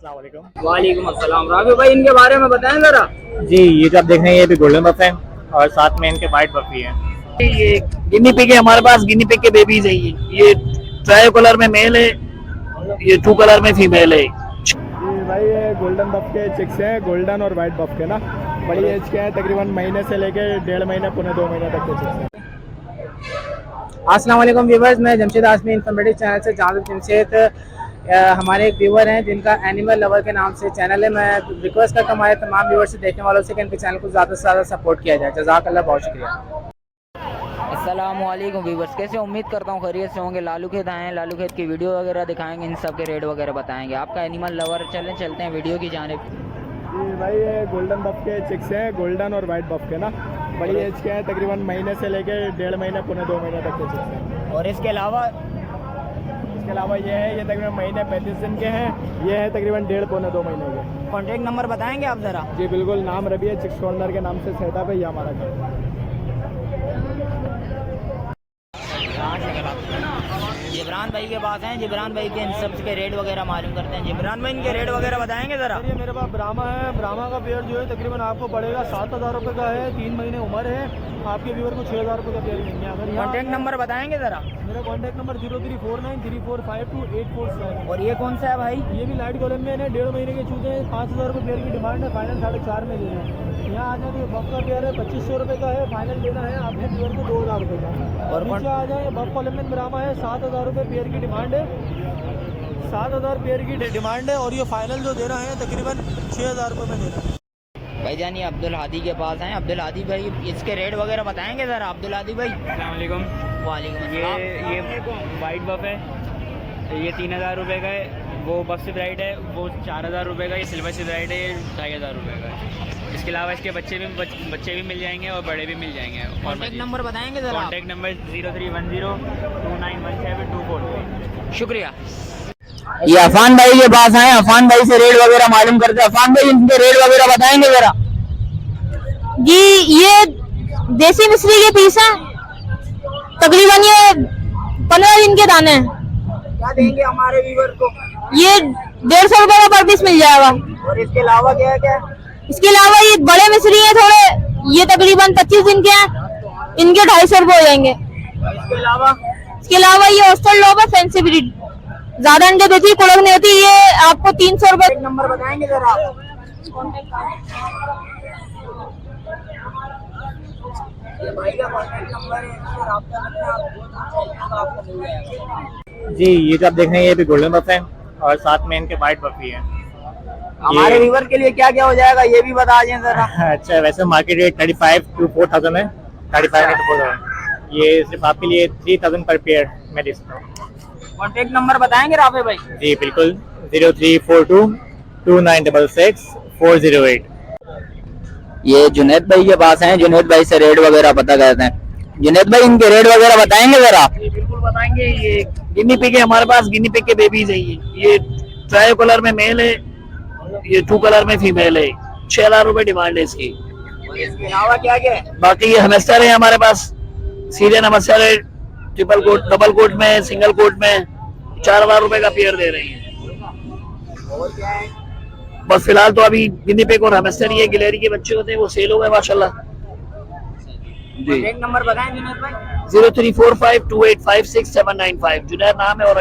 अस्सलाम वालेकुम। वालेकुम अस्सलाम। राघव भाई इनके बारे में बताएं जरा। जी ये जो आप देख रहे हैं ये भी गोल्डन बफ है और साथ में इनके वाइट बफ भी है। ये गिनी पिग है, हमारे पास गिनी पिग के बेबीज है। ये ट्राई कलर में मेल है, ये 2 कलर में फीमेल है। जी भाई ये गोल्डन बफ के चिक्स हैं, गोल्डन और वाइट बफ के ना। बड़ी एज के हैं, तकरीबन महीने से लेके 1.5 महीने पौने 2 महीने तक के चिक्स हैं। अस्सलाम वालेकुम व्यूवर्स, मैं जमशेद आसमी इन्फॉर्मेटिव चैनल से जावेद जमशेद। हमारे एक व्यूवर हैं जिनका एनिमल लवर के नाम से चैनल है। मैं रिक्वेस्ट करता हूँ हमारे तमाम व्यूवर से, देखने वालों से कि इनके चैनल को ज़्यादा से ज़्यादा सपोर्ट किया जाए। जज़ाकल्लाह, बहुत शुक्रिया। अस्सलाम वालेकुम व्यूवर्स, कैसे उम्मीद करता हूँ खैरियत से होंगे। लालू खेत आए हैं, लालू खेत की वीडियो वगैरह दिखाएंगे, इन सब के रेट वगैरह बताएंगे। आपका एनिमल लवर, चलते हैं वीडियो की जानिब। जी भाई ये गोल्डन बफ के चिक्स हैं, गोल्डन और वाइट बफ के ना। बड़ी एज के हैं, तकरीबन महीने से लेके 1.5 महीने पौने 2 महीने तक के चिक्स हैं। और इसके अलावा ये है, ये तकरीबन महीने 35 दिन के हैं। ये है तकरीबन 1.5 पौने 2 महीने के। कॉन्टेक्ट नंबर बताएंगे आप ज़रा। जी बिल्कुल, नाम रवि है, चिक्स कॉर्नर के नाम से सेटअप है ये हमारा घर। जिब्रान भाई के पास हैं, जिब्रान भाई के इन सब के रेट वगैरह मालूम करते हैं। जिब्रान भाई इनके रेट वगैरह बताएंगे ज़रा। ये मेरे पास ब्राह्मा है, ब्राह्मा का पेयर जो है तकरीबन आपको पड़ेगा 7,000 रुपये का है। 3 महीने उम्र है। आपके व्यूअर को 6,000 रुपये का पेयर मिलेंगे। अगर कॉन्टेक्ट नंबर बताएंगे ज़रा। मेरा कॉन्टैक्ट नंबर 03493452 और ये कौन सा है भाई? ये भी लाइट कॉलम में है, 1.5 महीने के चूजे हैं। 5,000 रुपये पेयर की डिमांड है, फाइनल 4.5 में देना है। यहाँ आ जाए बफ का पेयर है, 2500 रुपये का है, फाइनल देना है आपके व्यूअर को 2,000 रुपये का। और नीचे आ जाए बफ कॉलम में ब्राह्मा है, 7,000 रुपये पेयर की डिमांड है। 7,000 पेयर की डिमांड है और ये फाइनल जो देना है तकरीबन 6,000 रुपये में देना है। भाईजान ये अब्दुल हादी के पास हैं। अब्दुल हादी भाई इसके रेट वगैरह बताएंगे ज़रा। अब्दुल हादी भाई। अस्सलाम वालेकुम। वालेकुम अस्सलाम। ये वाइट बफ है, ये 3,000 रुपये का है। वो बफ से ब्राइट है, वो 4,000 रुपये का। ये सिल्वर से ब्राइट है, ये 2,500 रुपये का है। इसके अलावा इसके बच्चे भी मिल जाएंगे और बड़े भी मिल जाएंगे। कॉन्टैक्ट नंबर बताएंगे ज़रा। Contact number 031029172243। शुक्रिया। ये अफान भाई के पास आए, अफान भाई से रेट वगैरह मालूम करते हैं। अफान भाई इनके रेट वगैरह बताएंगे जरा। जी ये देसी मिश्री के पीस हैं, तकरीबन ये 15 दिन के दाने हैं। क्या देंगे हमारे व्यूवर को? ये 150 रुपए का पर पीस मिल जाएगा। और इसके अलावा क्या है? इसके अलावा ये बड़े मिश्री हैं थोड़े, ये तकरीबन 25 दिन के हैं, इनके 250 रुपए हो जाएंगे। इसके अलावा ये ऑस्ट्रेल लॉब है, फैंसी ब्रीड, ज्यादा अंडे देती है, कुड़क नहीं होती। ये आपको 300 रुपए। नंबर बताएंगे जरा। जी ये जो आप देख रहे हैं ये भी गोल्डन बफ है और साथ में इनके वाइट बफ भी है। हमारे व्यूवर के लिए क्या क्या हो जाएगा ये भी बता दें जरा। अच्छा, वैसे मार्केट रेट 35 to 4,000 है। 35 to 4,000। ये सिर्फ आपके लिए 3,000 पर पेयर मैं दे सकता हूँ। कॉन्टेक्ट नंबर बताएंगे राफे भाई। जी बिल्कुल, 03422966 ये जुनैद भाई के पास हैं, जुनैद भाई से रेट वगैरह पता करते हैं। जुनैद भाई इनके रेट वगैरह बताएंगे जरा। जी बिल्कुल बताएंगे। ये गिनी पिग है, हमारे पास गिनी पिग के बेबीज है। ये ट्राई कलर में मेल है, ये 2 कलर में फीमेल है। 6,000 रुपये डिमांड है इसकी। इसके अलावा क्या क्या है? बाकी ये हेमस्टर है हमारे पास, सीरियन हेमस्टर है, ट्रिपल कोट, डबल कोट में, सिंगल कोट में 4,000 रुपये का पेयर दे रहे हैं। और क्या है? बस फिलहाल तो अभी गिनी पिग और हेमस्टर, ये गिलेरी के बच्चे होते हैं, वो सेल हो गए माशाल्लाह। नंबर बताएं जुनैद भाई। 03452856 795। जुनैद नाम है और